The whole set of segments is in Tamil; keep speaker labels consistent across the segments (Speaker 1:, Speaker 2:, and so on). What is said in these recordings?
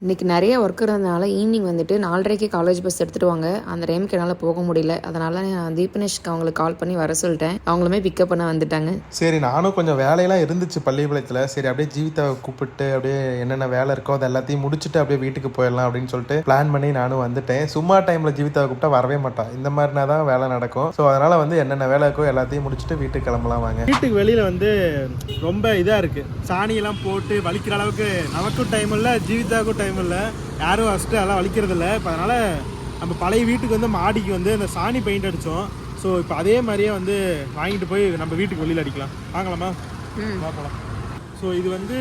Speaker 1: இன்றைக்கி நிறைய ஒர்க் இருந்ததுனால ஈவினிங் வந்துட்டு 4:30க்கு காலேஜ் பஸ் எடுத்துகிட்டு வாங்க. அந்த டைமுக்கு என்னால் போக முடியல. அதனால் நான் தீபனேஷ்க்கு அவங்களுக்கு கால் பண்ணி வர சொல்லிட்டேன். அவங்களுமே பிக்கப் பண்ண வந்துட்டாங்க.
Speaker 2: சரி, நானும் கொஞ்சம் வேலையெல்லாம் இருந்துச்சு பள்ளிப்பாளையத்தில். சரி, அப்படியே ஜீவிதாவை கூப்பிட்டு அப்படியே என்னென்ன வேலை இருக்கோ அது எல்லாத்தையும் முடிச்சுட்டு அப்படியே வீட்டுக்கு போயிடலாம் அப்படின்னு சொல்லிட்டு பிளான் பண்ணி நானும் வந்துட்டேன். சும்மா டைமில் ஜீவிதாவை கூப்பிட்டா வரவே மாட்டான். இந்த மாதிரினா தான் வேலை நடக்கும். ஸோ அதனால் வந்து என்னென்ன வேலை இருக்கோ எல்லாத்தையும் முடிச்சுட்டு வீட்டுக்கு கிளம்பலாம் வாங்க.
Speaker 3: வீட்டுக்கு வெளியில் வந்து ரொம்ப இதாக இருக்குது. சாணியெல்லாம் போட்டு வலிக்கிற அளவுக்கு நமக்கும் டைம் இல்லை, ஜீவிதாவுக்கும் டைம் இல்லை. யாரும் ஃபஸ்ட்டு அதெல்லாம் வலிக்கிறது இல்லை. இப்போ அதனால் நம்ம பழைய வீட்டுக்கு வந்து மாடிக்கு வந்து இந்த சாணி பெயிண்ட் அடித்தோம். ஸோ இப்போ அதே மாதிரியே வந்து வாங்கிட்டு போய் நம்ம வீட்டுக்கு வெளியில் அடிக்கலாம். வாங்கலாமா? பார்க்கலாம். ஸோ இது வந்து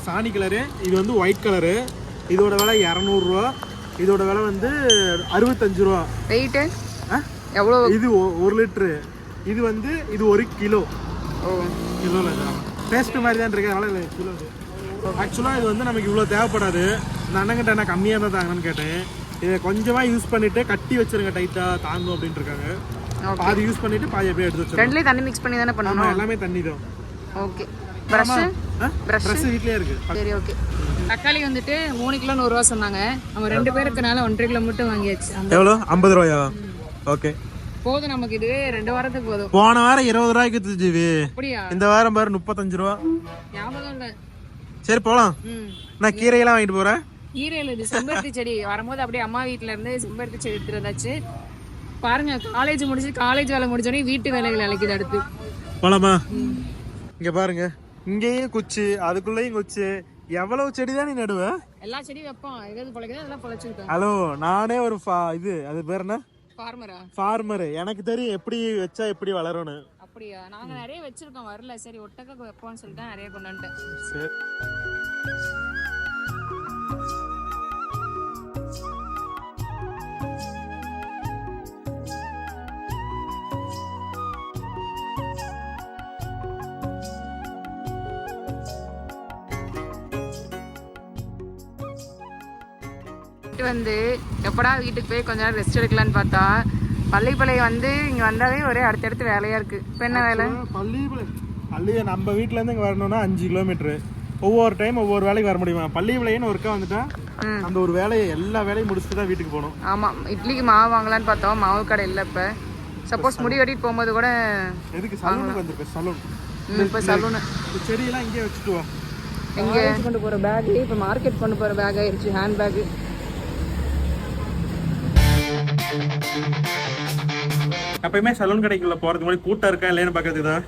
Speaker 3: சாணி கலரு, இது வந்து ஒயிட் கலரு. இதோட விலை 200 ரூபா. இதோட விலை வந்து 65 ரூபா.
Speaker 1: வெயிட்டு எவ்வளோ?
Speaker 3: இது 1 லிட்ரு. இது வந்து இது 1 கிலோ. கிலோவில் பேஸ்ட்டு மாதிரி தான் இருக்கு. அதனால் கிலோ. ஆக்சுவலாக இது வந்து நமக்கு இவ்வளோ தேவைப்படாது. இந்த அண்ணங்கிட்ட நான் கம்மியாக தான் தாங்கன்னு கேட்டேன். இதை கொஞ்சமாக யூஸ் பண்ணிவிட்டு கட்டி வச்சுருங்க, டைட்டாக தாங்கும் அப்படின்ட்டு இருக்காங்க. பாதி யூஸ் பண்ணிவிட்டு பாதி அப்படியே எடுத்து வச்சுருங்க.
Speaker 1: ரெண்டுலேயும் தண்ணி மிக்ஸ் பண்ணி தானே பண்ணணும்?
Speaker 3: எல்லாமே தண்ணி தான்.
Speaker 1: ஓகே. ப்ரஷ்
Speaker 3: வீட்லேயே இருக்குது.
Speaker 1: சரி, ஓகே. தக்காளி வந்துட்டு 3 கிலோ 100 ரூபா சொன்னாங்க. நம்ம 2 பேருக்குனால 1.5 கிலோ மட்டும் வாங்கியாச்சு.
Speaker 3: எவ்வளோ? 50 ரூபாயா? ஓகே,
Speaker 1: போதும். நமக்கு இது 2 வாரத்துக்கு போதும்.
Speaker 3: போன வாரம் 20 ரூபாய்க்கு ஜீவி.
Speaker 1: அப்படியா?
Speaker 3: இந்த வாரம் பாரு 35 ரூபா.
Speaker 1: ஞாபகம் இல்லை.
Speaker 3: சரி, போகலாம். நான் கீரையெல்லாம் வாங்கிட்டு போகிறேன்.
Speaker 1: கீரையில் இது செம்பருத்தி செடி வரும்போது அப்படியே அம்மா வீட்டில் இருந்து செம்பருத்தி செடி எடுத்துட்டு வந்தாச்சு. பாருங்க, காலேஜ் வேலை முடிச்சோடனே வீட்டு வேலைகள் அழைக்குது. அடுத்து
Speaker 3: போலாமா? இங்க பாருங்க, இங்கேயும் குச்சி, அதுக்குள்ளேயும் குச்சி. எவ்வளவு செடி தான் நீ நடுவ?
Speaker 1: எல்லா செடியும் வைப்போம். எதாவது பொழைக்குதோ அதெல்லாம் பொழைச்சிருக்கேன்.
Speaker 3: ஹலோ, நானே ஒரு இது அது பேர் என்ன?
Speaker 1: ஃபார்மரு.
Speaker 3: எனக்கு தெரியும் எப்படி வச்சா எப்படி வளரும்னு.
Speaker 1: அப்படியா? நாங்க நிறைய வச்சிருக்கோம், வரல. சரி, ஒட்டக்க வைப்போம்னு சொல்லிட்டு நிறைய கொண்டு வந்துட்டேன்.
Speaker 3: சரி.
Speaker 1: வந்து எப்படா வீட்டுக்கு போய் கொஞ்ச நேரம் ரெஸ்ட் எடுக்கலான்னு பார்த்தா பள்ளிப்பாளையம் வந்து இங்கே வந்தாவே ஒரே அடுத்தடுத்து வேலையாக இருக்குது. இப்போ என்ன வேலை?
Speaker 3: பள்ளியை நம்ம வீட்டிலேருந்து இங்கே வரணும்னா 5 கிலோமீட்ரு. ஒவ்வொரு டைம் ஒவ்வொரு வேலைக்கு வர முடியுமா? பள்ளிப்பாளையம்னு ஒருக்கா வந்துட்டா அந்த ஒரு வேலையை எல்லா வேலையும் முடிச்சுட்டு தான் வீட்டுக்கு போகணும்.
Speaker 1: ஆமாம். இட்லிக்கு மாவு வாங்கலான்னு பார்த்தோம், மாவு கடை இல்லை. இப்போ சப்போஸ் முடி வெட்டிட்டு போகும்போது கூட
Speaker 3: எதுக்கு சலூனுக்கு வந்திருக்கேன். சலூன்.
Speaker 1: இப்போ சலூனு
Speaker 3: செடியெல்லாம் இங்கே வச்சுட்டு வா.
Speaker 1: எங்கே கொண்டு போகிற பேகு இப்போ மார்க்கெட் கொண்டு போகிற பேக் ஆயிடுச்சு, ஹேண்ட் பேக்கு.
Speaker 3: எப்பயுமே சலூன் கடைக்குள்ள போறதுக்கு முன்னாடி கூட்டம் இருக்கா இல்லைன்னு பார்க்கறது தான்.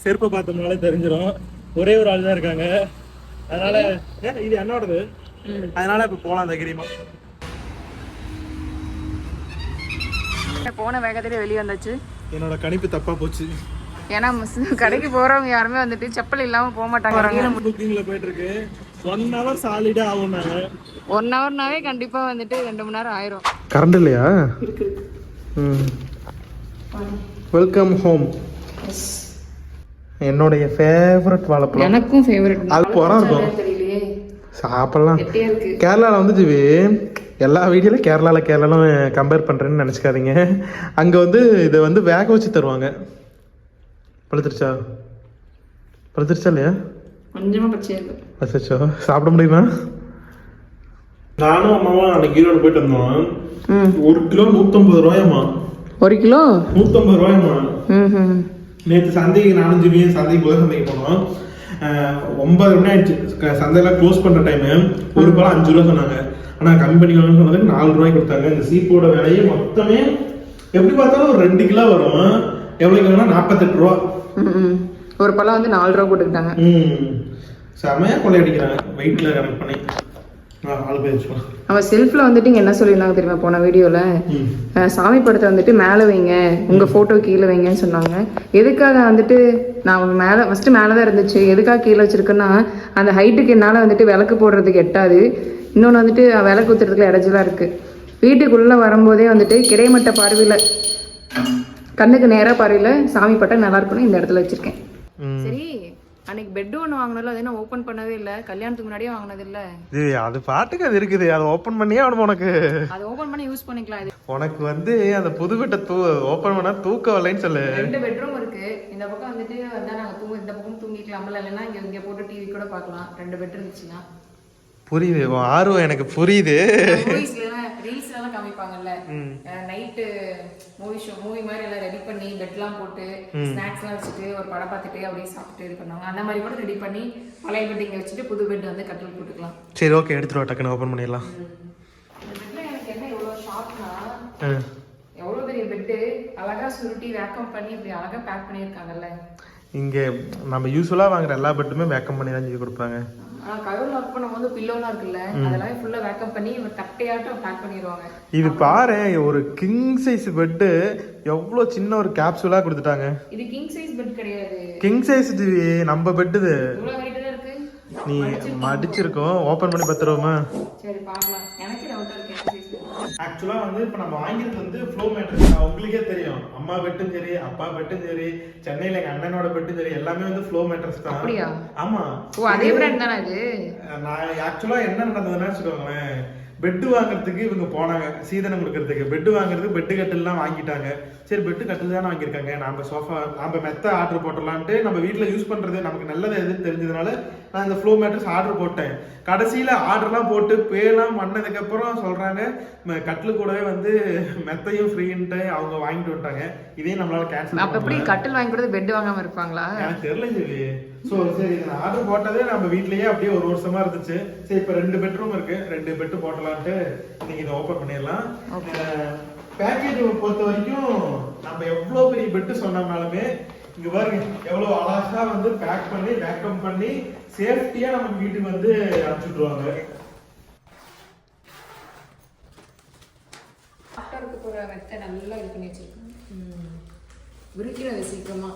Speaker 3: செருப்பை பார்த்தோம்னாலே தெரிஞ்சிடும். ஒரே ஒரு ஆள் தான் இருக்காங்க. அதனால இது என்னோடது. அதனால இப்ப போலாம் தைரியமா.
Speaker 1: போன வேகத்திலே வெளியே வந்தாச்சு.
Speaker 3: என்னோட கணிப்பு தப்பா போச்சு.
Speaker 1: ஏன்னா கடைக்கு போறவங்க யாருமே வந்துட்டு செப்பல் இல்லாம போக மாட்டாங்க.
Speaker 3: புக்கிங்ல போயிட்டு இருக்கு. 1 hour சாலிடா ஆகும்.
Speaker 1: 1 hourனாவே கண்டிப்பா வந்துட்டு 2 மணி நேரம் ஆயிரும்.
Speaker 3: கரண்ட் இல்லையா? இருக்கு. Welcome home. என்னோட ஃபேவரட் வாழைப்பழம்.
Speaker 1: எனக்கும் ஃபேவரட்.
Speaker 3: அது போறா இருக்கும். சாப்பிடலாம். கேரளாவில் வந்து ஜிவி எல்லா வீடியோவில் கேரளாலும் கம்பேர் பண்ணுறேன்னு நினச்சிக்காதீங்க. அங்கே வந்து இதை வந்து வேக வச்சு தருவாங்க. பழுத்துருச்சா இல்லையா?
Speaker 1: கொஞ்சமாக பச்சையாக
Speaker 3: பச்சோ சாப்பிட முடியுமா? நானும் அம்மாவும் அன்னைக்கு ஈரோடு போயிட்டு வந்தோம். 1 கிலோ 150 ரூபாயம்மா.
Speaker 1: 1 கிலோ
Speaker 3: 150 ரூபாயம்மா. நேற்று சந்தைக்கு நானும் ஜிவியும் சந்தைக்கு போனோம். 9 மணி ஆயிடுச்சு. சந்தையெல்லாம் க்ளோஸ் பண்ணுற டைமு. ஒரு பழம் 5 ரூபா சொன்னாங்க. ஆனால் கம்மி பண்ணிக்கலாம்னு சொன்னதுக்கு 4 ரூபாய்க்கு கொடுத்தாங்க. இந்த சீப்போட விலையே மொத்தமே எப்படி பார்த்தாலும் ஒரு 2 கிலோ வரும். எவ்வளோ கிலோனா 48 ரூபா.
Speaker 1: ஒரு பழம் வந்து 4 ரூபா போட்டுக்கிட்டாங்க.
Speaker 3: செமையாக கொள்ளையடிக்கிறாங்க வெயிட்ல கணக்கு பண்ணி.
Speaker 1: அவன் செல்ஃபில் வந்துட்டு இங்கே என்ன சொல்லியிருந்தாங்க தெரியுமா? போன வீடியோவில் சாமி படத்தை வந்துட்டு மேலே வைங்க, உங்கள் ஃபோட்டோ கீழே வைங்கன்னு சொன்னாங்க. எதுக்காக வந்துட்டு நான் ஃபஸ்ட்டு மேலே தான் இருந்துச்சு. எதுக்காக கீழே வச்சுருக்கேன்னா அந்த ஹைட்டுக்கு என்னால் வந்துட்டு விளக்கு போடுறதுக்கு எட்டாது. இன்னொன்று வந்துட்டு விளக்கு ஊற்றுறதுக்குள்ள இடைஞ்சலாக இருக்குது. வீட்டுக்குள்ளே வரும்போதே வந்துட்டு கிடைமட்ட பார்வையில், கண்ணுக்கு நேராக பார்வையில் சாமி பட்டம் நல்லா இருக்கணும் இந்த இடத்துல வச்சுருக்கேன். சரி, அன்னைக்கு பெட் ஒன்று வாங்கினாலும் அது என்ன ஓப்பன் பண்ணவே இல்லை. கல்யாணத்துக்கு முன்னாடியே வாங்கினது இல்லை.
Speaker 3: அது பாட்டுக்கு அது இருக்குது. அதை ஓப்பன் பண்ணியே அவனு உனக்கு
Speaker 1: அதை ஓப்பன் பண்ணி யூஸ் பண்ணிக்கலாம். இது
Speaker 3: உனக்கு வந்து அந்த புது பெட்டை ஓப்பன் பண்ணா தூக்க வரலைன்னு சொல்லு.
Speaker 1: 2 பெட்ரூம் இருக்கு. இந்த பக்கம் வந்துட்டு வந்தா நாங்கள் இந்த பக்கம் தூங்கிக்கலாம்ல, இல்லைன்னா இங்கே போட்டு டிவி கூட பார்க்கலாம். 2 பெட் இருந்துச்சுன்னா
Speaker 2: புரியுது, உன் ஆர்வம் எனக்கு புரியுது.
Speaker 1: ரீல்ஸ்லாம் காமிப்பாங்கல்ல, நைட்டு மூவி மாதிரி எல்லாம் ரெடி பண்ணி பெட்லாம் போட்டு ஸ்நாக்ஸ்லாம் வச்சுட்டு ஒரு படம் பார்த்துட்டு அப்படியே சாப்பிட்டு இது பண்ணுவாங்க. அந்த மாதிரி கூட ரெடி பண்ணி பழைய பெட் இங்கே வச்சுட்டு புது பெட் வந்து கட்டில் போட்டுக்கலாம்.
Speaker 2: சரி ஓகே, எடுத்துட்டு வா, டக்குன்னு ஓப்பன் பண்ணிடலாம்.
Speaker 1: இந்த பெட்ல எனக்கு என்ன இவ்வளோ ஷார்ட்னா, எவ்வளோ பெரிய பெட்டு அழகா சுருட்டி வேக்கம் பண்ணி இப்படி அழகா பேக் பண்ணியிருக்காங்கல்ல.
Speaker 2: இங்கே நம்ம யூஸ்வலாக வாங்குற எல்லா பெட்டுமே வேக்கம் பண்ணி தான் செஞ்சு கொடுப்பாங்க.
Speaker 1: கவர்ல ஒர்க் பண்ணும்போது பில்லோலாம் இருக்குல்ல, அதெல்லாம் ஃபுல்லா வேக்கப் பண்ணி ஒரு தட்டையாட்டம் பேக் பண்ணிடுவாங்க.
Speaker 2: இது பாரு, ஒரு கிங் சைஸ் பெட்டு எவ்வளோ சின்ன ஒரு கேப்சூலா கொடுத்துட்டாங்க.
Speaker 1: இது கிங் சைஸ் பெட் கிடையாது,
Speaker 2: கிங் சைஸ் நம்ம பெட் இது.
Speaker 1: இவ்வளவு வெயிட்டா இருக்கு.
Speaker 2: நீ மடிச்சிருக்கோம், ஓபன் பண்ணி பத்துருவோமா?
Speaker 1: சரி பார்க்கலாம். எனக்கு டவுட்டா இருக்கு கிங் சைஸ் பெட்.
Speaker 3: ஆக்சுவலா வந்து இப்போ நம்ம வாங்கிட்டு வந்து ஃப்ளோ மேட்ரஸ். உங்களுக்கே தெரியும், அம்மா பெட்டும் சரி, அப்பா பெட்டும் சரி, சென்னையில எங்க அண்ணனோட பெட்டும் சரி, எல்லாமே வந்து ஃப்ளோ மேட்ரஸ் தான்.
Speaker 1: அப்படியா?
Speaker 3: ஆமா.
Speaker 1: ஓ, அதே பிராண்ட் தானே அது?
Speaker 3: நான் ஆக்சுவலா என்ன நடந்ததுன்னா வச்சுக்கோங்களேன், பெட்டு வாங்குறதுக்கு இவங்க போனாங்க சீதனம் கொடுக்கறதுக்கு. பெட்டு வாங்குறதுக்கு பெட்டு கட்டில்லாம் வாங்கிட்டாங்க. சரி பெட்டு கட்டில் தானே வாங்கியிருக்காங்க, நம்ம சோஃபா நம்ம மெத்த ஆர்டர் போட்டுடலான்ட்டு நம்ம வீட்டில் யூஸ் பண்ணுறது நமக்கு நல்லது எதுன்னு தெரிஞ்சதுனால நான் இந்த ஃப்ளோ மேட்ரஸ் ஆர்டர் போட்டேன். கடைசியில் ஆர்டர்லாம் போட்டு பேலாம் பண்ணதுக்கப்புறம் சொல்கிறாங்க கட்டில் கூடவே வந்து மெத்தையும் ஃப்ரீன்ட்டு அவங்க வாங்கிட்டு வந்துட்டாங்க. இதே நம்மளால கேன்சல்.
Speaker 1: அப்போ எப்படி கட்டில் வாங்கி கொடுத்து பெட் வாங்காமல் இருப்பாங்களா?
Speaker 3: எனக்கு தெரியல சரி. ஸோ சரி, நான் ஆர்டர் போட்டதே நம்ம வீட்லயே அப்படியே ஒரு வருஷமா இருந்துச்சு. சரி இப்போ 2 பெட்ரூம் இருக்கு, 2 பெட்டு போட்டலான்ட்டு இன்னைக்கு இதை ஓப்பன் பண்ணிடலாம். பேக்கேஜ் பொறுத்த வரைக்கும் நம்ம எவ்வளவு பெரிய பெட்டு சொன்னோம்னாலுமே இங்க பாருங்க எவ்வளவு அழகா வந்து பேக் பண்ணி வேக்கம் பண்ணி சேஃப்டியா நம்ம வீட்டுக்கு வந்து அனுப்பிச்சுடுவாங்க.
Speaker 1: ஆட்டோருக்கு போகிற மெத்தை நல்லா இது பண்ணி வச்சிருக்கேன். விரிக்கிறது சீக்கிரமா.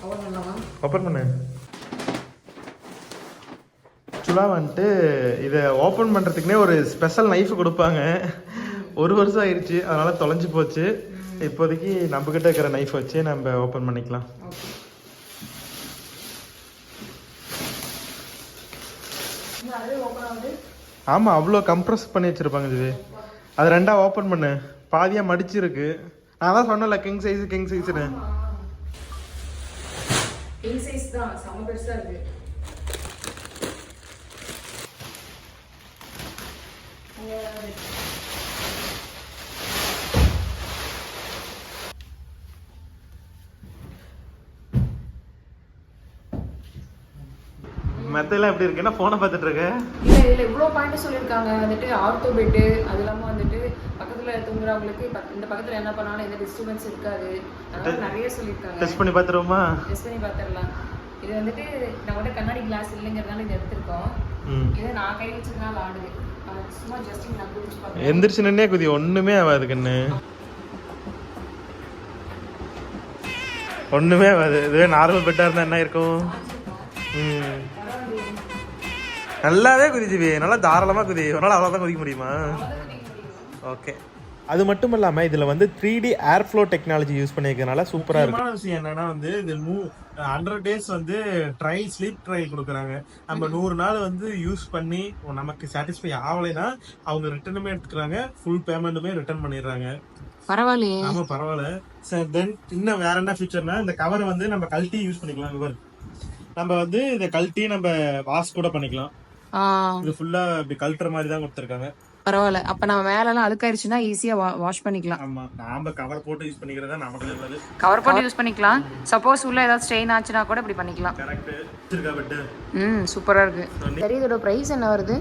Speaker 1: அவ்வளோ நல்லாவா?
Speaker 2: ஓப்பன் பண்ணு. ஆக்சுவலாக வந்துட்டு இதை ஓப்பன் பண்ணுறதுக்குனே ஒரு ஸ்பெஷல் நைஃப் கொடுப்பாங்க. 1 வருஷம் ஆயிடுச்சு, அதனால தொலைஞ்சு போச்சு. இப்போதைக்கு நம்ம கிட்ட இருக்கிற நைஃப் வச்சு நம்ம ஓப்பன் பண்ணிக்கலாம். ஆமா, அவ்வளோ கம்ப்ரஸ் பண்ணி வச்சிருப்பாங்க இது. அது 2ஆ ஓப்பன் பண்ணு, பாதியா மடிச்சிருக்கு. நான் தான் சொன்னல கிங் சைஸ்னு.
Speaker 1: கிங் சைஸ் தான், செம பெருசா இருக்கு.
Speaker 2: மெத்தையெல்லாம் எப்படி இருக்குன்னா போனை பார்த்துட்டு இருக்க.
Speaker 1: இல்லை இதில் இவ்வளோ பாயிண்ட் சொல்லியிருக்காங்க. வந்துட்டு ஆர்த்தோ பெட்டு, அது இல்லாமல் வந்துட்டு பக்கத்தில் தூங்குறவங்களுக்கு இந்த பக்கத்தில் என்ன பண்ணாலும் எந்த டிஸ்டர்பன்ஸ் இருக்காது. அதனால நிறைய சொல்லியிருக்காங்க.
Speaker 2: டெஸ்ட் பண்ணி பார்த்துருவோமா?
Speaker 1: டெஸ்ட் பண்ணி பார்த்துடலாம். இது வந்துட்டு நம்மகிட்ட கண்ணாடி கிளாஸ் இல்லைங்கிறதுனால இது எடுத்திருக்கோம். இதை நான் கை வச்சதுனால ஆடுது. சும்மா ஜஸ்ட் நான் குடிச்சு பார்த்தேன்.
Speaker 2: எந்திரிச்சு நின்னே குதி, ஒன்றுமே ஆகாது கண்ணு, ஒன்றுமே ஆகாது. இதுவே நார்மல் பெட்டாக இருந்தால் என்ன இருக்கும்? நல்லாவே குதிச்சுவி, நல்லா தாராளமாக குதி. ஒரு நாள் அவ்வளோதான் குதிக்க முடியுமா? ஓகே. அது மட்டும் இல்லாமல் இதில் வந்து 3D air flow technology use பண்ணியிருக்கனால சூப்பராக இருக்கு.
Speaker 3: விஷயம் என்னன்னா வந்து இது 100 days வந்து ட்ரையல், ஸ்லீப் ட்ரையல் கொடுக்குறாங்க. நம்ம 100 நாள் வந்து யூஸ் பண்ணி நமக்கு சாட்டிஸ்ஃபை ஆகலைன்னா அவங்க ரிட்டர்னுமே எடுத்துக்கிறாங்க, ஃபுல் பேமெண்ட்டுமே ரிட்டர்ன் பண்ணிடுறாங்க.
Speaker 1: பரவாயில்லையே.
Speaker 3: ஆமா பரவாயில்ல சார். தென் இன்னும் வேற என்ன ஃபீச்சர்னா, இந்த கவரை வந்து நம்ம கழட்டி யூஸ் பண்ணிக்கலாம். இவர் நம்ம வந்து இதை கழட்டி நம்ம வாஷ் கூட பண்ணிக்கலாம். இது ஃபுல்லா இப்படி கழட்டுற மாதிரி தான் கொடுத்துருக்காங்க.
Speaker 1: பரவாயில்ல. அப்ப நம்ம மேலலாம் அழுக்காயிருச்சுன்னா ஈஸியா வாஷ் பண்ணிக்கலாம்.
Speaker 3: ஆமா, நாம கவர் போட்டு யூஸ் பண்ணிக்கிறதா நமக்கு நல்லது.
Speaker 1: கவர் போட்டு யூஸ் பண்ணிக்கலாம். சப்போஸ் உள்ள ஏதாவது ஸ்ட்ரெயின் ஆச்சுன்னா கூட இப்படி பண்ணிக்கலாம்.
Speaker 3: கரெக்ட். இருக்கா பெட்?
Speaker 1: சூப்பரா இருக்கு. சரி, இதோட பிரைஸ் என்ன வருது?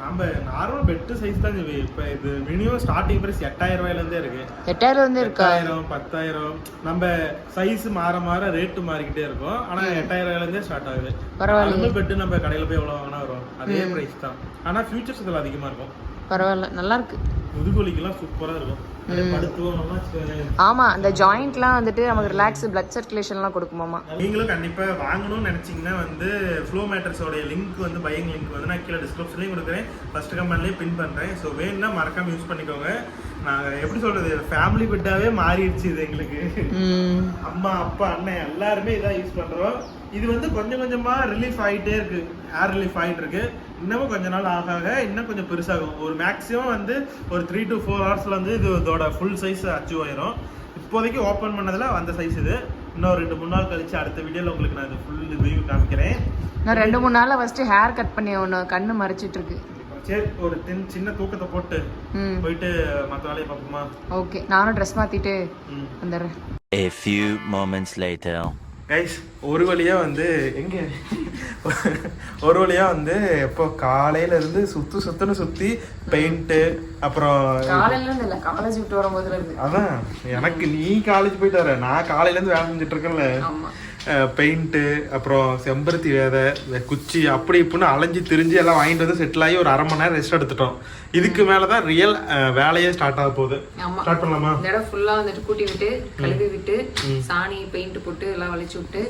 Speaker 3: நம்ம நார்மல் பெட் சைஸ் தான் இது. இப்போ இது மினிமம் ஸ்டார்டிங் பிரைஸ் 8000 ரூபாயில இருந்தே இருக்கு.
Speaker 1: 8000 இருந்தே இருக்கா?
Speaker 3: 8000, 10000. நம்ம சைஸ் மாற ரேட் மாறிக்கிட்டே இருக்கும். ஆனா 8000 ரூபாயில இருந்தே ஸ்டார்ட் ஆகுது. பரவாயில்ல. பெட் நம்ம கடையில போய் எவ்வளவு வாங்கினா வரும், அதே பிரைஸ் தான். ஆனா ஃபியூச்சர்ஸ் இதுல அதிகமா இருக்கும்.
Speaker 1: பரவாயில்ல, நல்லா இருக்கு.
Speaker 3: முதுகுலிக்கெல்லாம் சூப்பரா இருக்கும்.
Speaker 1: ஆமா, அந்த ஜாயிண்ட்லாம் வந்துட்டு நமக்கு ரிலாக்ஸ், பிளட் சர்க்குலேஷன்லாம் கொடுக்குமாமா.
Speaker 3: நீங்களும் கண்டிப்பா வாங்கணும்னு நினைச்சீங்கன்னா வந்து ஃப்ளோ மேட்ரஸோட லிங்க் வந்து பையிங் லிங்க் வந்து நான் கீழே டிஸ்கிரிப்ஷன்லயும் கொடுக்குறேன், ஃபர்ஸ்ட் கமெண்ட்லயே பின் பண்றேன். ஸோ வேணும்னா மறக்காம யூஸ் பண்ணிக்கோங்க. நாங்க எப்படி சொல்றது, ஃபேமிலி பெட்டாவே மாறிடுச்சு இது எங்களுக்கு. அம்மா, அப்பா, அண்ணன் எல்லாருமே இதான் யூஸ் பண்றோம். இது வந்து கொஞ்சம் கொஞ்சமா ரிலீஃப் ஆகிட்டே இருக்கு, ஏர் ரிலீஃப் ஆகிட்டு இருக்கு. இன்னமும் கொஞ்ச நாள் ஆக இன்னும் கொஞ்சம் பெருசாகும். ஒரு மேக்ஸிமம் வந்து ஒரு 3 to 4 ஹவர்ஸ்ல வந்து இதோட ஃபுல் சைஸ் அச்சீவ் ஆயிரும். இப்போதைக்கு ஓப்பன் பண்ணதுல அந்த சைஸ் இது. இன்னும் 2-3 நாள் கழிச்சு அடுத்த வீடியோல உங்களுக்கு நான் இது ஃபுல் ரிவ்யூ காமிக்கிறேன்.
Speaker 1: நான் 2-3 நாள்ல ஃபர்ஸ்ட் ஹேர் கட் பண்ணி ஒன்று கண்ணு மறைச்சிட்டு இருக்கு.
Speaker 3: சரி ஒரு சின்ன தூக்கத்தை போட்டு போயிட்டு மற்ற வேலையை பார்ப்போமா?
Speaker 1: ஓகே, நானும் ட்ரெஸ் மாற்றிட்டு வந்துடுறேன்.
Speaker 4: A few moments later.
Speaker 2: Guys ஒரு வழியாக வந்து எங்கே ஒரு வழியாக வந்து எப்போ காலையிலேருந்து சுற்றுன்னு சுற்றி பெயிண்ட்டு அப்புறம்
Speaker 1: காலையிலேருந்து இல்லை, காலேஜ் விட்டு வரும்போதுல இருந்து.
Speaker 2: அதான் எனக்கு நீ காலேஜ் போயிட்டு வர, நான் காலையிலேருந்து வேலை செஞ்சுட்டு இருக்கேன்ல. பெயிண்ட்டு அப்புறம் செம்பருத்தி விதை குச்சி அப்படி இப்படின்னு அலைஞ்சு திரிஞ்சு எல்லாம் வாங்கிட்டு வந்து செட்டில் ஆகி ஒரு 1/2 மணி நேரம் ரெஸ்ட் எடுத்துட்டோம். இதுக்கு மேலே தான் ரியல் வேலையே ஸ்டார்ட் ஆக போகுது. ஸ்டார்ட் பண்ணலாமா?
Speaker 1: இந்த இடம் ஃபுல்லாக வந்துட்டு கூட்டி விட்டு கழுவி விட்டு சாணி பெயிண்ட் போட்டு எல்லாம் வலிச்சு விட்டு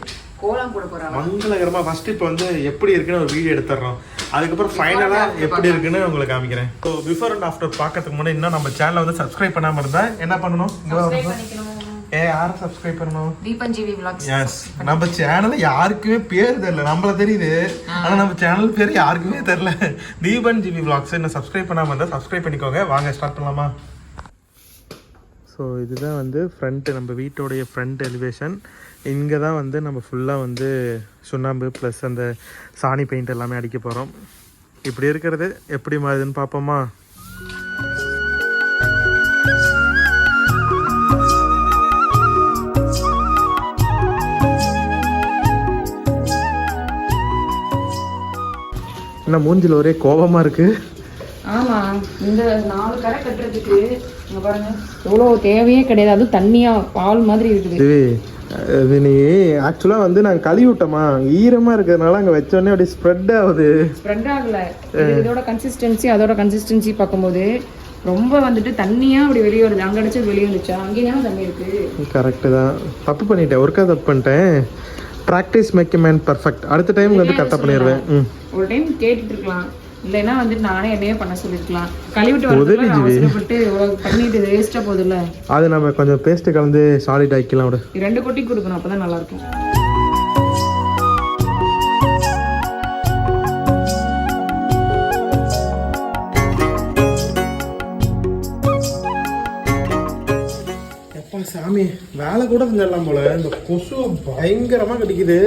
Speaker 1: கோலம் போட போறாங்க
Speaker 2: மங்களகரமா. ஃபர்ஸ்ட் இப்போ வந்து எப்படி இருக்குன்னு ஒரு வீடியோ எடுத்துடுறோம், அதுக்கப்புறம் ஃபைனலா எப்படி இருக்குன்னு உங்களுக்கு காமிக்கிறேன். ஸோ பிஃபோர் அண்ட் ஆஃப்டர் பார்க்கறதுக்கு முன்னாடி இன்னும் நம்ம சேனலை வந்து சப்ஸ்கிரைப் பண்ணாமல் இருந்தா என்ன பண்ணணும்? யாரை சப்ஸ்கிரைப் பண்ணணும்?
Speaker 1: Deepan GV vlogs.
Speaker 2: எஸ், நம்ம சேனல் யாருக்குமே பேர் தெரியல, நம்மள தெரியுது ஆனா நம்ம சேனல் பேர் யாருக்குமே தெரியல. தீபன் ஜிவி vlogs என்ன சப்ஸ்கிரைப் பண்ணாமல் இருந்தால் சப்ஸ்கிரைப் பண்ணிக்கோங்க. வாங்க ஸ்டார்ட் பண்ணலாமா? ஸோ இதுதான் வந்து ஃப்ரண்ட்டு, நம்ம வீட்டோடைய ஃப்ரண்ட் எலிவேஷன். இங்கே தான் வந்து நம்ம ஃபுல்லாக வந்து சுண்ணாம்பு ப்ளஸ் அந்த சாணி பெயிண்ட் எல்லாமே அடிக்க போகிறோம். இப்படி இருக்கிறது எப்படி மாறுதுன்னு பார்ப்போமா? என்ன மூஞ்சில் ஒரே கோபமாக இருக்குது?
Speaker 1: ஆமாம், இந்த 4 கரை கட்டுறதுக்கு இங்கே பாருங்க எவ்வளோ தேவையே கிடையாது. அதுவும் தண்ணியாக பால் மாதிரி இருக்குது.
Speaker 2: இது நீ ஆக்சுவலாக வந்து நாங்கள் கழுவி விட்டோமா, ஈரமாக இருக்கிறதுனால அங்கே வச்சோடனே அப்படியே ஸ்ப்ரெட் ஆகுது.
Speaker 1: ஸ்ப்ரெட் ஆகலை, இதோட கன்சிஸ்டன்சி அதோட கன்சிஸ்டன்சி பார்க்கும்போது ரொம்ப வந்துட்டு தண்ணியாக அப்படி வெளியே வருது. அங்கே அடிச்சது வெளியே வந்துச்சா, அங்கேயும் தண்ணி இருக்குது.
Speaker 2: கரெக்டு தான், தப்பு பண்ணிட்டேன், ஒருக்கா தப்பு பண்ணிட்டேன். Practice make a man perfect. அடுத்த டைம் வந்து கரெக்டாக பண்ணிடுவேன்.
Speaker 1: ஒரு டைம் கேட்டுட்டு இருக்கலாம், இல்லைன்னா வந்துட்டு நானே என்னையே பண்ண சொல்லிருக்கலாம். கழுவிட்டு அவசரப்பட்டு பண்ணிட்டு வேஸ்டா போகுதுல்ல,
Speaker 2: அது நம்ம கொஞ்சம் பேஸ்ட் கலந்து சாலிட் ஆக்கிக்கலாம். விட
Speaker 1: 2 கொட்டி கொடுக்கணும், அப்பதான் நல்லா இருக்கும்.
Speaker 2: எப்பா சாமி, வேலை கூட செஞ்சிடலாம் போல. இந்த கொசு பயங்கரமா கடிக்குது,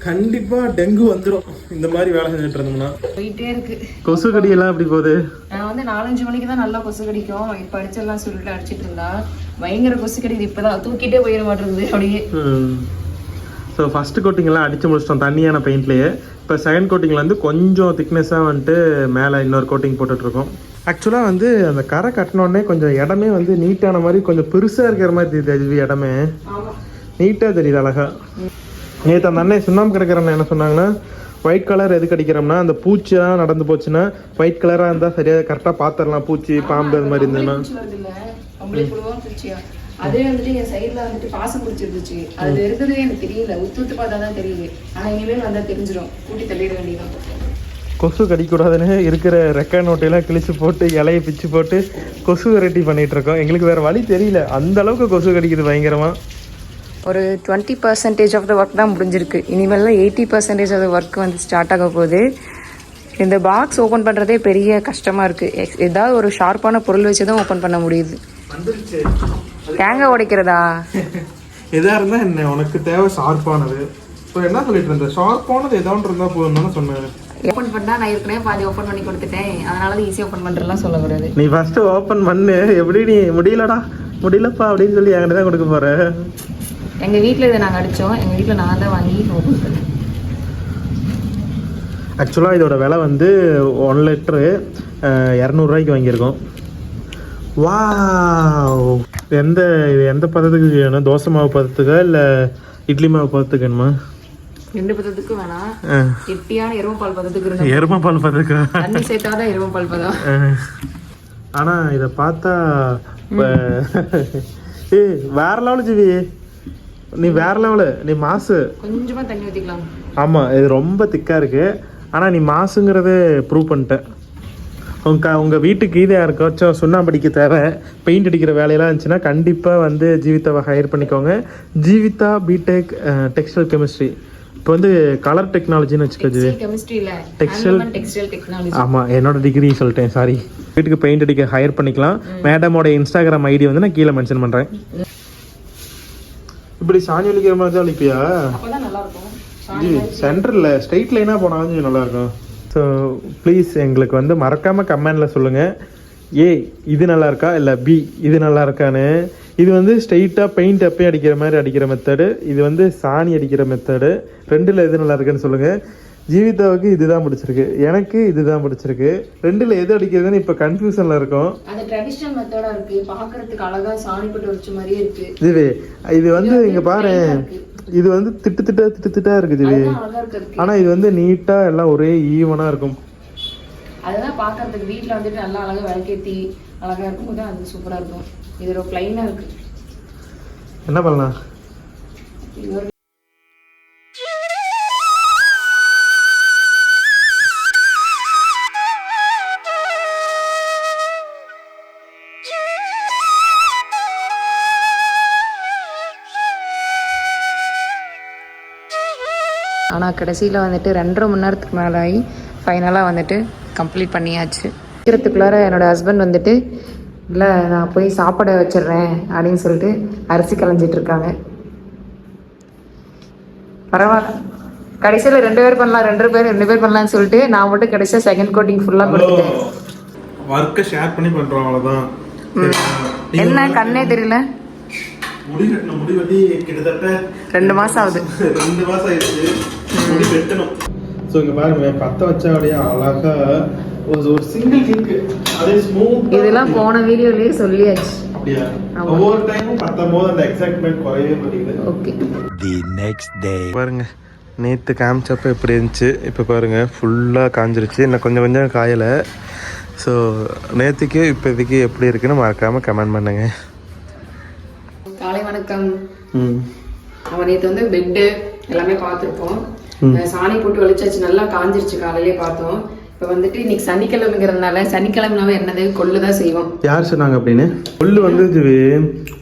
Speaker 2: கண்டிப்பா டெங்கு வந்துடும் இந்த மாதிரி வேலை செஞ்சுட்டு இருந்தோம்னா.
Speaker 1: போயிட்டே இருக்கு
Speaker 2: கொசு கடியெல்லாம் அப்படி போகுது.
Speaker 1: நான் வந்து 4-5 மணிக்கு தான் நல்லா கொசு கடிக்கும். இப்ப அடிச்சிடலாம் சொல்லிட்டு அடிச்சிட்டு இருந்தா பயங்கர கொசு கடிக்குது. இப்பதான் தூக்கிட்டே போயிட மாட்டேங்குது அப்படியே.
Speaker 2: ஸோ ஃபர்ஸ்ட் கோட்டிங் எல்லாம் அடிச்சு முடிச்சிட்டோம் தண்ணியான பெயிண்ட்லயே. இப்போ செகண்ட் கோட்டிங்ல வந்து கொஞ்சம் திக்னஸாக வந்துட்டு மேலே இன்னொரு கோட்டிங் போட்டுட்ருக்கோம். ஆக்சுவலாக வந்து அந்த கரை கட்டினோடனே கொஞ்சம் இடமே வந்து நீட்டான மாதிரி கொஞ்சம் பெருசாக இருக்கிற மாதிரி தெரியுது. இடமே நீட்டாக தெரியுது, அழகா. நேற்று அந்த அண்ணன் சுண்ணாம்பு கிடக்கிறண்ணா என்ன சொன்னாங்கன்னா, ஒயிட் கலர் எதுக்கு அடிக்கிறோம்னா அந்த பூச்சியெல்லாம் நடந்து போச்சுன்னா ஒயிட் கலராக இருந்தால் சரியாக கரெக்டாக பார்த்துடலாம். பூச்சி பாம்பு அது மாதிரி இருந்ததுன்னா
Speaker 1: அதே வந்துட்டு என் சைட்ல வந்துட்டு பாசம் பிடிச்சிருந்துச்சு. அது இருந்ததே எனக்கு தெரியல, உத்து பார்த்தா தான் தெரியுது. ஆனா இனிமேல் வந்தா தெரிஞ்சிடும், கூட்டி தள்ளிட வேண்டியதான்.
Speaker 2: கொசு கடிக்கூடாதுன்னு இருக்கிற ரெக்கார்ட் நோட்டையெல்லாம் கிழிச்சு போட்டு இலையை பிச்சு போட்டு கொசு வெரைட்டி பண்ணிட்டு இருக்கோம். எங்களுக்கு வேற வழி தெரியல, அந்த அளவுக்கு கொசு கடிக்குது பயங்கரமா.
Speaker 1: ஒரு 20% ஆஃப் த ஒர்க் தான் முடிஞ்சிருக்கு. இனிமேல் 80% ஆஃப் த ஒர்க் வந்து ஸ்டார்ட் ஆக போகுது. இந்த பாக்ஸ் ஓப்பன் பண்ணுறதே பெரிய கஷ்டமாக இருக்குது. ஏதாவது ஒரு ஷார்ப்பான பொருள் வச்சு தான் ஓப்பன் பண்ண முடியுது. தேங்காய் உடைக்கிறதா?
Speaker 2: எதா இருந்தால் என்ன, உனக்கு தேவை ஷார்ப்பானது. இப்போ என்ன சொல்லிட்டு இருந்த, ஷார்ப்பானது ஏதாவது இருந்தால் போதும் தானே சொன்னேன்.
Speaker 1: ஓப்பன் பண்ணா நான் ஏற்கனவே பாதி ஓப்பன் பண்ணி கொடுத்துட்டேன், அதனால தான் ஈஸியாக ஓப்பன் பண்ணுறதுலாம் சொல்லக்கூடாது.
Speaker 2: நீ ஃபர்ஸ்ட் ஓப்பன் பண்ணு, எப்படி நீ முடியலடா முடியலப்பா அப்படின்னு சொல்லி என்கிட்ட தான் கொடுக்க போற.
Speaker 1: எங்கள் வீட்டில் இதை நாங்கள் அடித்தோம், எங்கள் வீட்டில் நான் தான் வாங்கி ஓப்பன் பண்ணேன்.
Speaker 2: ஆக்சுவலாக இதோட விலை வந்து 1 லிட்டரு 200 ரூபாய்க்கு வாங்கியிருக்கோம். வா, எந்த பதத்துக்கு வேணும்? தோசை மாவு பதத்துக்கா இல்லை இட்லி மாவு பதத்துக்கு வேணுமா?
Speaker 1: 2 பதத்துக்கும் வேணாம், கெட்டியான எருமப்பால் பதத்துக்கு.
Speaker 2: எருமப்பால் பதத்துக்கா?
Speaker 1: தண்ணி சேர்த்தாதான் எருமப்பால் பதம்.
Speaker 2: ஆனால் இதை பார்த்தா வேற லெவலு ஜிவி, நீ வேற லெவலு, நீ மாசு.
Speaker 1: கொஞ்சமாக தண்ணி ஊற்றிக்கலாம்.
Speaker 2: ஆமாம், இது ரொம்ப திக்காக இருக்கு, ஆனால் நீ மாசுங்கிறத ப்ரூவ் பண்ணிட்டேன். உங்கள் வீட்டுக்கு இது யாருக்காச்சும் சுண்ணாம்பு அடிக்க தேவை, பெயிண்ட் அடிக்கிற வேலையெல்லாம் இருந்துச்சுன்னா கண்டிப்பாக வந்து ஜீவிதாவை ஹையர் பண்ணிக்கோங்க. Jeevitha BTech textile chemistry. இப்போ வந்து கலர் டெக்னாலஜின்னு வச்சுக்கோது, டெக்ஸ்டைல் டெக்னாலஜி. ஆமாம், என்னோட டிகிரி சொல்லிட்டேன், சாரி. வீட்டுக்கு பெயிண்ட் அடிக்க ஹையர் பண்ணிக்கலாம். மேடமோட இன்ஸ்டாகிராம் ஐடி வந்து நான் கீழே மென்ஷன் பண்ணுறேன். இப்படி சாணி ஒழிக்கிற மாதிரி தான் ஒழிப்பியா? ஜி சென்டரில் ஸ்ட்ரெயிட் லைனாக போனாலும் நல்லா இருக்கும். ஸோ ப்ளீஸ் எங்களுக்கு வந்து மறக்காமல் கமெண்டில் சொல்லுங்கள், ஏ இது நல்லா இருக்கா இல்லை பி இது நல்லா இருக்கான்னு. இது வந்து ஸ்ட்ரெயிட்டாக பெயிண்ட் அப்பே அடிக்கிற மாதிரி அடிக்கிற மெத்தடு, இது வந்து சாணி அடிக்கிற மெத்தடு. ரெண்டில் எது நல்லா இருக்குன்னு சொல்லுங்கள். ஜீவிதாவுக்கு இதுதான் பிடிச்சிருக்கு, எனக்கு இதுதான் பிடிச்சிருக்கு. ரெண்டில் எது அடிக்கிறதுன்னு இப்போ கன்ஃபியூஷனில் இருக்கும்.
Speaker 1: அது ட்ரெடிஷனல் மெத்தடா இருக்கு, பார்க்கறதுக்கு அழகா சாணி போட்டு வச்ச மாதிரியே இருக்கு.
Speaker 2: இது வந்து இங்கே பாரு, இது வந்து திட்டா இருக்குது இது.
Speaker 1: அழகா இருக்கு.
Speaker 2: ஆனால் இது வந்து நீட்டாக எல்லாம் ஒரே ஈவனாக இருக்கும்.
Speaker 1: அதெல்லாம் பார்க்கறதுக்கு வீட்டில் வந்துட்டு நல்லா அழகா விளக்கேற்றி அழகா இருக்கும் போது அது சூப்பராக இருக்கும். இது ஒரு பிளைனாக இருக்கு.
Speaker 2: என்ன பண்ணலாம்?
Speaker 1: இது ஒரு ஆனால் கடைசியில் வந்துட்டு 2.5 மணி நேரத்துக்கு மேலே ஆகி ஃபைனலாக வந்துட்டு கம்ப்ளீட் பண்ணியாச்சு. சீக்கிரத்துக்குள்ளார என்னோடய ஹஸ்பண்ட் வந்துட்டு இல்லை நான் போய் சாப்பாடை வச்சிடுறேன் அப்படின்னு சொல்லிட்டு அரிசி களைஞ்சிட்ருக்காங்க. பரவாயில்ல, கடைசியில் 2 பேர் பண்ணலாம், 2 பேர் பண்ணலான்னு சொல்லிட்டு நான் மட்டும் கடைசியாக செகண்ட் கோட்டிங் ஃபுல்லாக கொடுத்துட்டேன்.
Speaker 2: ஒர்க்கை ஷேர் பண்ணி பண்ணுறோம், அவ்வளோதான்.
Speaker 1: என்ன கண்ணே தெரியல.
Speaker 2: முடி வெட்டி கிட்டத்தட்ட
Speaker 1: 2 மாதம் ஆகுது.
Speaker 2: 2 மாதம் ஆயிடுச்சு முடி வெட்டணும். ஸோ இங்கே பாருங்க, பற்ற வச்சா அப்படியே அழகா ஒரு சிங்கிள் கிளிக் அதே ஸ்மூத்.
Speaker 1: இதெல்லாம் போன வீடியோலயே சொல்லியாச்சு.
Speaker 2: அப்படியா? ஒவ்வொரு டைமும் பத்தும் போது அந்த எக்ஸைட்மெண்ட் குறையவே மாட்டேங்குது.
Speaker 1: ஓகே.
Speaker 4: The next day.
Speaker 2: பாருங்க, நேற்று காமிச்சப்போ எப்படி இருந்துச்சு, இப்போ பாருங்க ஃபுல்லாக காஞ்சிருச்சு. இன்னும் கொஞ்சம் காயலை. ஸோ நேற்றுக்கு இப்போதைக்கு எப்படி இருக்குன்னு மறக்காமல் கமெண்ட் பண்ணுங்க.
Speaker 1: காலை வணக்கம். அவன் நேற்று வந்து பெட்டு எல்லாமே பார்த்துருப்போம். சாணி போட்டு வலிச்சாச்சு, நல்லா காஞ்சிருச்சு. காலையிலே பார்த்தோம். இப்போ வந்துட்டு இன்னைக்கு சனிக்கிழமைங்கிறதுனால சனிக்கிழமைனாவே என்னது கொள்ளு தான் செய்வோம்.
Speaker 2: யார் சொன்னாங்க அப்படின்னு? கொள்ளு வந்து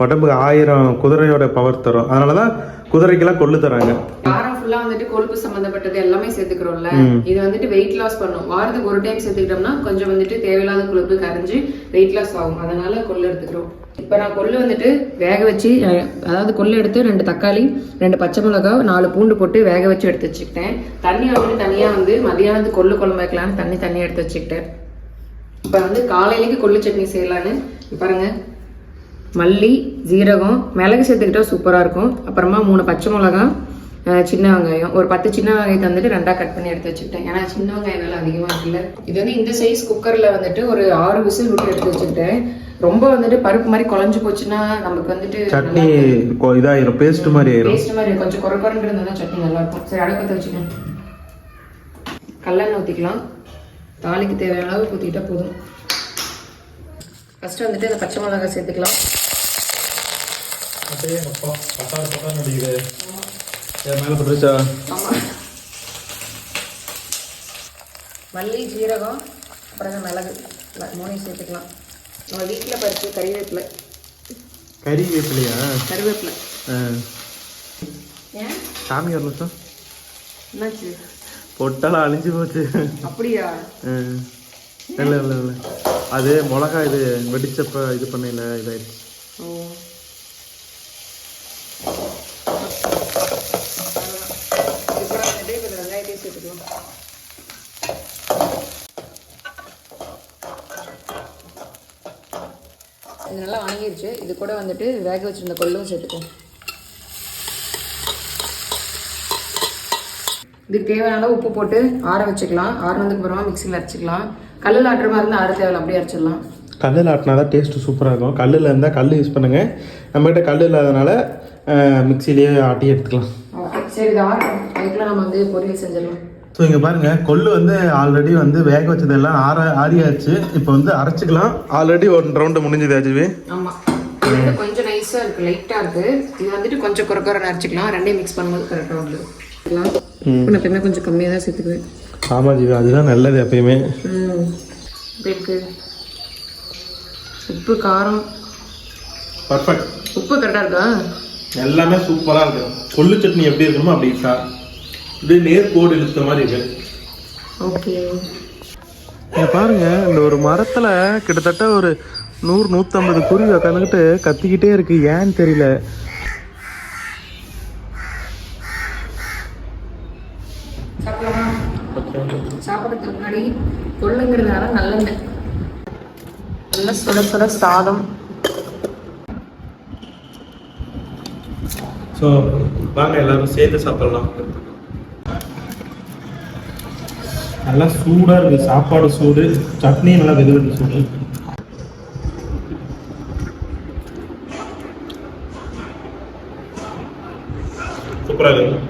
Speaker 2: உடம்புக்கு 1000 குதிரையோட பவர் தரும், அதனால தான் குதிரைக்கெல்லாம் கொள்ளு தராங்க.
Speaker 1: வாரம் ஃபுல்லா வந்துட்டு கொழுப்பு சம்பந்தப்பட்டது எல்லாமே சேர்த்துக்கிறோம்ல, இது வந்துட்டு வெயிட் லாஸ் பண்ணும். வாரத்துக்கு ஒரு டைம் சேர்த்துக்கிட்டோம்னா கொஞ்சம் வந்துட்டு தேவையில்லாத கொழுப்பு கரைஞ்சு வெயிட் லாஸ் ஆகும். அதனால கொள்ளு எடுத்துக்கிறோம். இப்போ நான் கொள்ளு வந்துட்டு வேக வச்சு, அதாவது கொள்ளு எடுத்து 2 தக்காளி 2 பச்சை மிளகாய் 4 பூண்டு போட்டு வேக வச்சு எடுத்து வச்சுக்கிட்டேன். தண்ணி வந்துட்டு தனியாக வந்து மதியானத்துக்கு கொள்ளு குழம்பு வைக்கலான்னு தண்ணி எடுத்து வச்சுக்கிட்டேன். இப்போ வந்து காலையிலேக்கு கொள்ளு சட்னி செய்யலான்னு பாருங்க. மல்லி, ஜீரகம், மிளகு சேர்த்துக்கிட்டா சூப்பராக இருக்கும். அப்புறமா 3 பச்சை மிளகாய், சின்ன வெங்காயம், ஒரு 10 சின்ன வெங்காயத்தை வந்துட்டு 2ஆ கட் பண்ணி எடுத்து வச்சுக்கிட்டேன். ஏன்னா சின்ன வெங்காயம் வேலை அதிகமாக இருக்குல்ல. இது வந்து இந்த சைஸ் குக்கரில் வந்துட்டு ஒரு 6 விசில் விட்டு எடுத்து வச்சுக்கிட்டேன். ரொம்ப வந்துட்டு பருப்பு மாதிரி குழஞ்சு போச்சுன்னா நமக்கு வந்துட்டு
Speaker 2: சட்னி இதாயிரும், பேஸ்ட் மாதிரி
Speaker 1: கொஞ்சம் குறைன்னு இருந்தால் தான் சட்னி நல்லா இருக்கும். சரி, அடுப்பத்தை வச்சுக்கேன். கல்லெண்ணெய் ஊற்றிக்கலாம். தாளிக்கு தேவையான அளவு ஊற்றிக்கிட்டா போதும். ஃபர்ஸ்ட் வந்துட்டு இந்த பச்சை மிளகாய் சேர்த்துக்கலாம். மல்லி, ஜீரகம், அப்புறம் மிளகு 3 சேர்த்துக்கலாம். நம்ம வீட்டில் பறிச்சு கறிவேப்பிலை. ஏன்
Speaker 2: சாமி ஒரு நிமிஷம்
Speaker 1: என்னாச்சு?
Speaker 2: பொட்டாலாம் அழிஞ்சு போச்சு.
Speaker 1: அப்படியா?
Speaker 2: இல்லை அது மிளகா இது வெடிச்சப்ப இது பண்ணல, இதாயிடுச்சு. வெங்காயத்தையும் சேர்த்துக்கலாம். இது நல்லா வணங்கிருச்சு. இது கூட வந்துட்டு வேக வச்சிருந்த கொள்ளும் சேர்த்துக்கும். இதுக்கு தேவையான அளவு உப்பு போட்டு ஆற வச்சுக்கலாம். ஆறுனதுக்கு அப்புறமா மிக்சியில் அரைச்சிக்கலாம். கல்லில் ஆட்டுற மாதிரி இருந்தால் ஆற தேவையில்லை, அப்படியே அரைச்சிடலாம். கல்லில் ஆட்டினா தான் டேஸ்ட்டு சூப்பராக இருக்கும். கல்லில் இருந்தால் கல் யூஸ் பண்ணுங்கள். நம்மகிட்ட கல் இல்லாதனால மிக்சிலேயே ஆட்டி எடுத்துக்கலாம்.
Speaker 1: ஓகே, சரி, இது ஆட்டும். அதுக்குள்ள நம்ம வந்து பொரியல் செஞ்சிடலாம்.
Speaker 2: ஸோ இங்கே பாருங்கள், கொள்ளு வந்து ஆல்ரெடி வந்து வேக வச்சதெல்லாம் ஆறியாச்சு. இப்போ வந்து அரைச்சிக்கலாம். ஆல்ரெடி 1 ரவுண்டு முடிஞ்சது. அஜுவே
Speaker 1: ஆமாம், இது கொஞ்சம் நைஸாக இருக்குது, லைட்டாக இருக்குது. இது வந்துட்டு கொஞ்சம் குறைக்குறை அரைச்சிக்கலாம். ரெண்டையும் மிக்ஸ் பண்ணும்போது கரெக்டாக வந்து நான் எப்பயுமே கொஞ்சம் கம்மியாக தான் சேர்த்துக்குவேன்.
Speaker 2: ஆமாம் ஜீவி, அதுதான் நல்லது எப்பயுமே.
Speaker 1: இருக்கு உப்பு, காரம்
Speaker 2: பர்ஃபெக்ட்.
Speaker 1: உப்பு கரெக்டாக இருக்கா?
Speaker 2: எல்லாமே சூப்பராக இருக்கும். கொள்ளு சட்னி எப்படி இருக்கணுமோ அப்படி இருக்கா, இப்படியே நேர்கோடு இழுத்த மாதிரி இருக்கு.
Speaker 1: ஓகே,
Speaker 2: பாருங்க, இந்த ஒரு மரத்தில் கிட்டத்தட்ட ஒரு 100-150 குருவி உட்காந்துக்கிட்டு கத்திக்கிட்டே இருக்கு. ஏன்னு தெரியல.
Speaker 1: சாப்பிடறதுக்கு முன்னாடி கொள்ளுங்கிறதுனால நல்லெண்ணெய், நல்ல சுட சுட சாதம்.
Speaker 3: ஸோ வாங்க எல்லாரும் சேர்த்து சாப்பிடலாம். நல்லா சூடாக இருக்குது சாப்பாடு, சூடு, சட்னி நல்லா வெது சூடு. சூப்பராக இருக்குது.